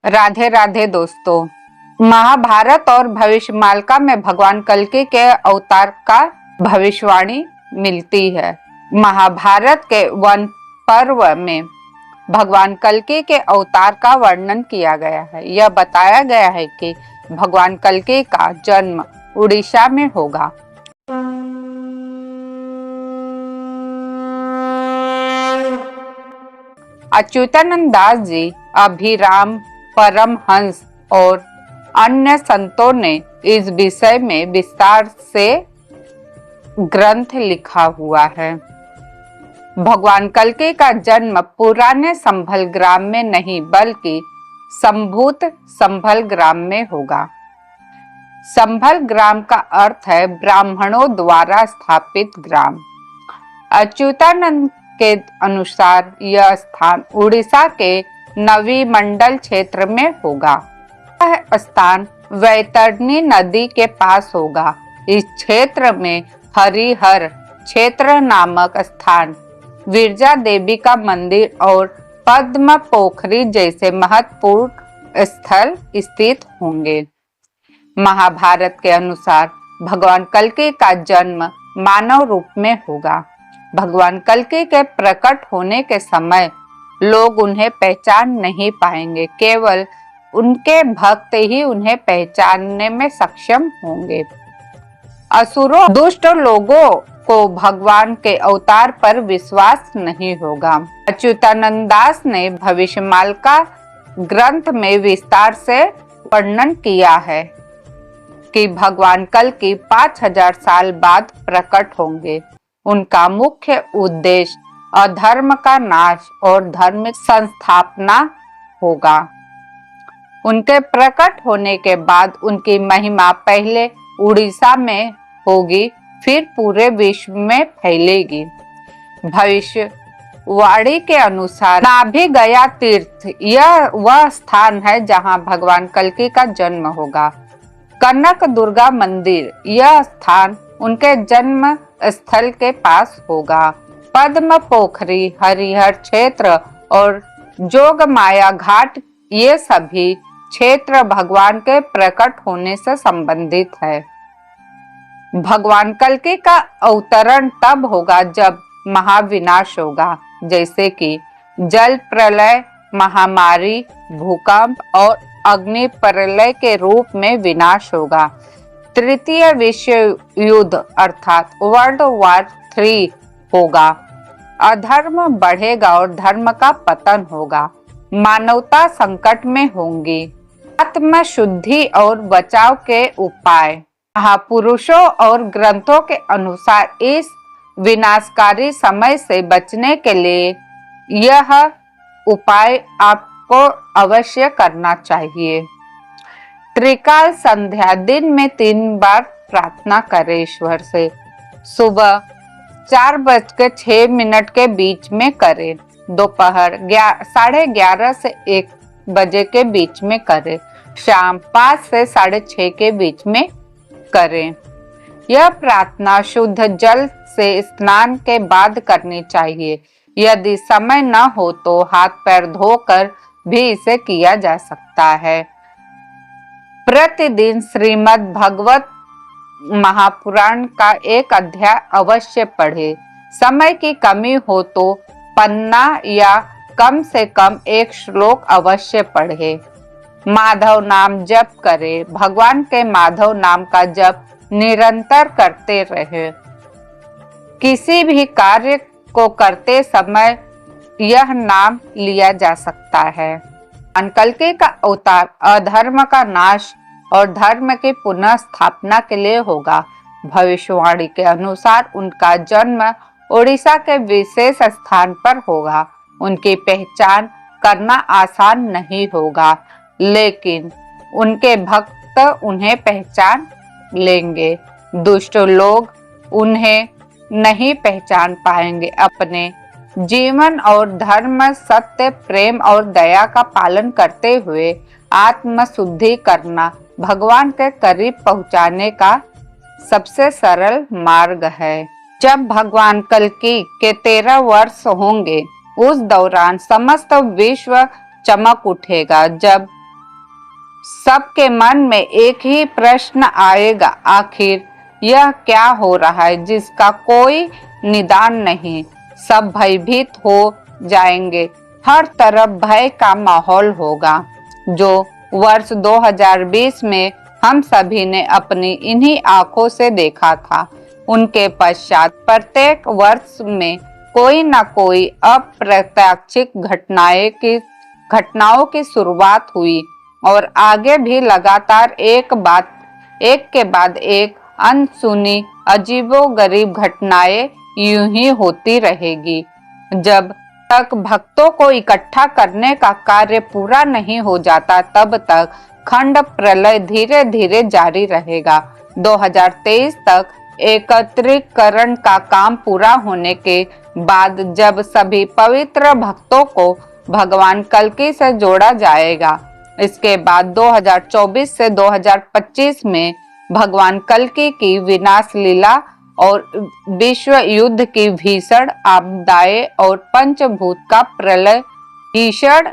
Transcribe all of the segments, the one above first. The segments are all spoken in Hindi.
राधे राधे दोस्तों। महाभारत और भविष्यमालिका में भगवान कल्कि के अवतार का भविष्यवाणी मिलती है। महाभारत के वन पर्व में भगवान कल्कि के अवतार का वर्णन किया गया है। यह बताया गया है कि भगवान कल्कि का जन्म उड़ीसा में होगा। अच्युतानंद दास जी, अभिराम परमहंस और अन्य संतों ने इस विषय में विस्तार से ग्रंथ लिखा हुआ है। भगवान कल्कि का जन्म पुराने संभल ग्राम में नहीं बल्कि संभूत संभल ग्राम में होगा। संभल ग्राम का अर्थ है ब्राह्मणों द्वारा स्थापित ग्राम। अच्युतानंद के अनुसार यह स्थान उड़ीसा के नवी मंडल क्षेत्र में होगा। यह स्थान वैतरणी नदी के पास होगा। इस क्षेत्र में हरिहर क्षेत्र नामक स्थान, विरजा देवी का मंदिर और पद्म पोखरी जैसे महत्वपूर्ण स्थल स्थित होंगे। महाभारत के अनुसार भगवान कल्कि का जन्म मानव रूप में होगा। भगवान कल्कि के प्रकट होने के समय लोग उन्हें पहचान नहीं पाएंगे, केवल उनके भक्त ही उन्हें पहचानने में सक्षम होंगे। असुरों दुष्ट लोगों को भगवान के अवतार पर विश्वास नहीं होगा। अच्युतानंद दास ने भविष्यमालिका ग्रंथ में विस्तार से वर्णन किया है कि भगवान कल्कि 5000 साल बाद प्रकट होंगे। उनका मुख्य उद्देश्य अधर्म का नाश और धर्म संस्थापना होगा। उनके प्रकट होने के बाद उनकी महिमा पहले उड़ीसा में होगी, फिर पूरे विश्व में फैलेगी। भविष्यवाणी के अनुसार नाभि गया तीर्थ यह वह स्थान है जहां भगवान कल्कि का जन्म होगा। कनक दुर्गा मंदिर यह स्थान उनके जन्म स्थल के पास होगा। पद्म पोखरी, हरिहर क्षेत्र और जोग माया घाट ये सभी क्षेत्र भगवान के प्रकट होने से संबंधित है। भगवान कल्कि का अवतरण तब होगा जब महाविनाश होगा, जैसे कि जल प्रलय, महामारी, भूकंप और अग्नि प्रलय के रूप में विनाश होगा। तृतीय विश्व युद्ध अर्थात वर्ल्ड वॉर 3 होगा। अधर्म बढ़ेगा और धर्म का पतन होगा। मानवता संकट में होंगी। आत्म शुद्धि और बचाव के उपाय। महापुरुषों और ग्रंथों के अनुसार इस विनाशकारी समय से बचने के लिए यह उपाय आपको अवश्य करना चाहिए। त्रिकाल संध्या दिन में 3 बार प्रार्थना करें ईश्वर से। सुबह 4:06 के बीच में करें। दोपहर 11:30 से 1 बजे के बीच में करें। शाम 5 से 6:30 के बीच में करें। यह प्रार्थना शुद्ध जल से स्नान के बाद करनी चाहिए। यदि समय न हो तो हाथ पैर धोकर भी इसे किया जा सकता है। प्रतिदिन श्रीमद् भगवत महापुराण का एक अध्याय अवश्य पढ़े। समय की कमी हो तो पन्ना या कम से कम 1 श्लोक अवश्य पढ़े। माधव नाम जप करे। भगवान के माधव नाम का जप निरंतर करते रहे। किसी भी कार्य को करते समय यह नाम लिया जा सकता है। कल्कि का अवतार अधर्म का नाश और धर्म की पुनः स्थापना के लिए होगा। भविष्यवाणी के अनुसार उनका जन्म उड़ीसा के विशेष स्थान पर होगा। उनकी पहचान करना आसान नहीं होगा, लेकिन उनके भक्त उन्हें पहचान लेंगे। दुष्ट लोग उन्हें नहीं पहचान पाएंगे। अपने जीवन और धर्म, सत्य, प्रेम और दया का पालन करते हुए आत्म शुद्धि करना भगवान के करीब पहुंचाने का सबसे सरल मार्ग है। जब भगवान कल्कि के 13 वर्ष होंगे, उस दौरान समस्त विश्व चमक उठेगा। जब सबके मन में एक ही प्रश्न आएगा, आखिर यह क्या हो रहा है जिसका कोई निदान नहीं। सब भयभीत हो जाएंगे, हर तरफ भय का माहौल होगा। जो वर्ष 2020 में हम सभी ने अपनी इन्हीं आंखों से देखा था, उनके पश्चात प्रत्येक वर्ष में कोई न कोई अप्रत्याशित घटनाओं की शुरुआत हुई और आगे भी लगातार एक के बाद एक अनसुनी अजीबोगरीब घटनाएं यूं ही होती रहेगी। जब तक भक्तों को इकट्ठा करने का कार्य पूरा नहीं हो जाता, तब तक खंड प्रलय धीरे धीरे जारी रहेगा। 2023 तक एकत्रीकरण का काम पूरा होने के बाद जब सभी पवित्र भक्तों को भगवान कल्कि से जोड़ा जाएगा, इसके बाद 2024 से 2025 में भगवान कल्कि की विनाश लीला और विश्व युद्ध की भीषण आपदाएं और पंचभूत का प्रलय भीषण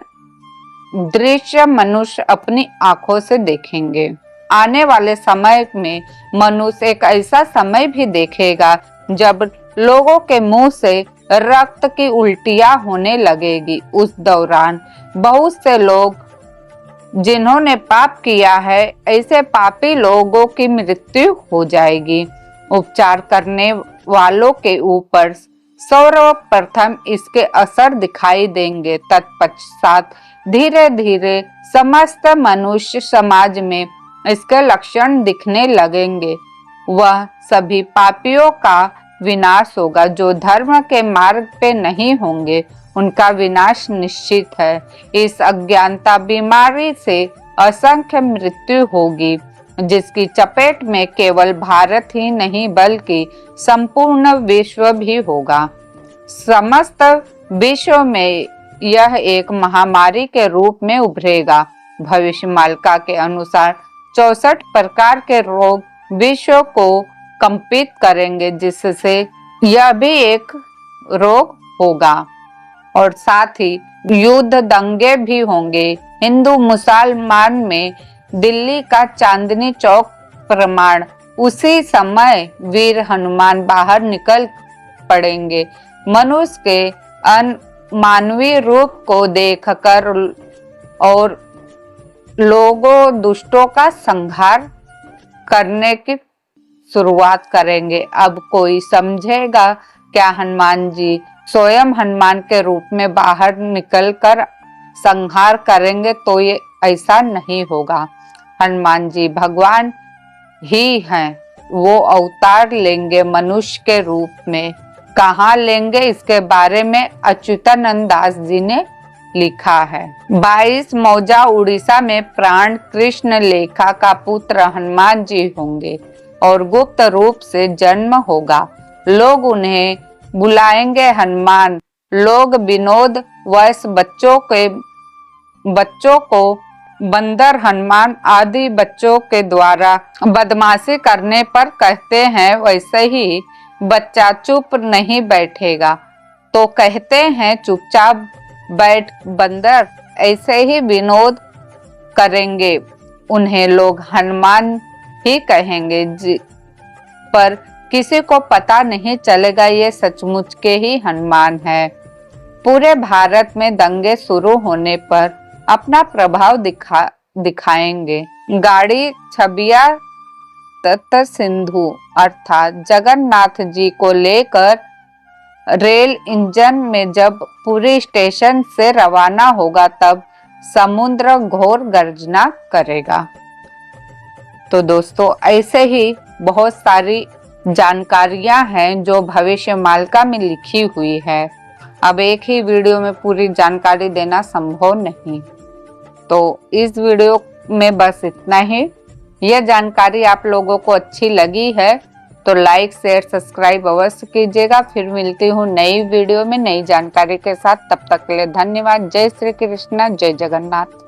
दृश्य मनुष्य अपनी आंखों से देखेंगे। आने वाले समय में मनुष्य एक ऐसा समय भी देखेगा जब लोगों के मुंह से रक्त की उल्टियां होने लगेगी। उस दौरान बहुत से लोग जिन्होंने पाप किया है, ऐसे पापी लोगों की मृत्यु हो जाएगी। उपचार करने वालों के ऊपर सर्वप्रथम इसके असर दिखाई देंगे। तत्पश्चात धीरे धीरे समस्त मनुष्य समाज में इसके लक्षण दिखने लगेंगे। वह सभी पापियों का विनाश होगा। जो धर्म के मार्ग पे नहीं होंगे, उनका विनाश निश्चित है। इस अज्ञानता बीमारी से असंख्य मृत्यु होगी, जिसकी चपेट में केवल भारत ही नहीं बल्कि संपूर्ण विश्व भी होगा। समस्त विश्व में यह एक महामारी के रूप में उभरेगा। भविष्यमालिका के अनुसार 64 प्रकार के रोग विश्व को कंपित करेंगे, जिससे यह भी एक रोग होगा। और साथ ही युद्ध दंगे भी होंगे। हिंदू मुसलमान में दिल्ली का चांदनी चौक प्रमाण उसी समय वीर हनुमान बाहर निकल पड़ेंगे। मनुष्य के अनमानवीय रूप को देखकर और लोगों दुष्टों का संहार करने की शुरुआत करेंगे। अब कोई समझेगा क्या हनुमान जी स्वयं हनुमान के रूप में बाहर निकलकर संहार करेंगे? तो ये ऐसा नहीं होगा। हनुमान जी भगवान ही हैं, वो अवतार लेंगे मनुष्य के रूप में। कहाँ लेंगे, इसके बारे में अच्युतानंद दास जी ने लिखा है। 22 मौजा उड़ीसा में प्राण कृष्ण लेखा का पुत्र हनुमान जी होंगे और गुप्त रूप से जन्म होगा। लोग उन्हें बुलाएंगे हनुमान। लोग विनोद वश बच्चों को बंदर हनुमान आदि बच्चों के द्वारा बदमाशी करने पर कहते हैं, वैसे ही बच्चा चुप नहीं बैठेगा तो कहते हैं चुपचाप बैठ बंदर। ऐसे ही विनोद करेंगे, उन्हें लोग हनुमान ही कहेंगे। पर किसी को पता नहीं चलेगा ये सचमुच के ही हनुमान है। पूरे भारत में दंगे शुरू होने पर अपना प्रभाव दिखाएंगे। गाड़ी छबिया तत् सिंधु अर्थात जगन्नाथ जी को लेकर रेल इंजन में जब पूरी स्टेशन से रवाना होगा, तब समुद्र घोर गर्जना करेगा। तो दोस्तों, ऐसे ही बहुत सारी जानकारियां हैं जो भविष्यमालिका में लिखी हुई है। अब एक ही वीडियो में पूरी जानकारी देना संभव नहीं, तो इस वीडियो में बस इतना ही। यह जानकारी आप लोगों को अच्छी लगी है तो लाइक शेयर सब्सक्राइब अवश्य कीजिएगा। फिर मिलती हूँ नई वीडियो में नई जानकारी के साथ। तब तक के लिए धन्यवाद। जय श्री कृष्ण, जय जगन्नाथ।